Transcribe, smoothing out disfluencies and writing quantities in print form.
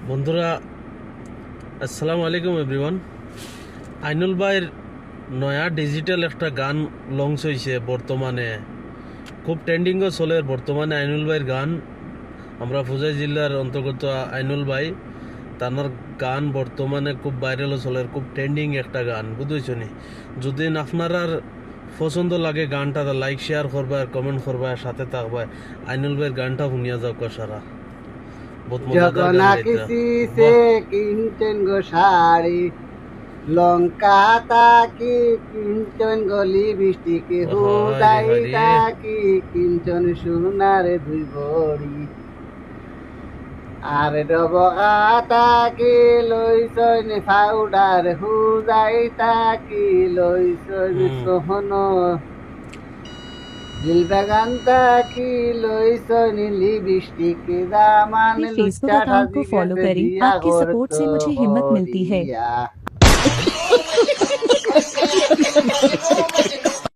বন্ধুরা, আসসালামু আলাইকুম এভরিওয়ান। আইনুল ভাইয়ের নয়া ডিজিটাল একটা গান লঞ্চ হয়েছে বর্তমানে, খুব ট্রেন্ডিংও চলে বর্তমানে আইনুল ভাইয়ের গান। আমরা ফুজাই জেলার অন্তর্গত আইনুল ভাই, তার গান বর্তমানে খুব ভাইরালও চলে, খুব ট্রেন্ডিং একটা গান, বুঝেছো নি? যদি আপনার আর পছন্দ লাগে গানটা, লাইক শেয়ার করবা, কমেন্ট করবা, সাথে থাকবা। আইনুল ভাইয়ের গানটা শুনিয়া যাও সারা, বহুত মজাদার যখন গান এটা। আঁকিছি সে বাহ, কিনতেন গো শাড়ি, লঙ্কা তাকি কিনচন গলি বৃষ্টিকে হায় হুদাই হায় রে। তাকি কিনচন সোনারে দুই বড়ি, আর ডবকা তাকি লইছন পাউডার হুদাই তাকি লইছন হুম। সোহন, দিলবাগান তাকি লইছন লিপস্টিক দামান अपने फेसबुक লুচ্চা अकाउंट সাজি को फॉलो গেছে करें। বিয়া आपके सपोर्ट করতো से मुझे हिम्मत मिलती है। হরিয়া।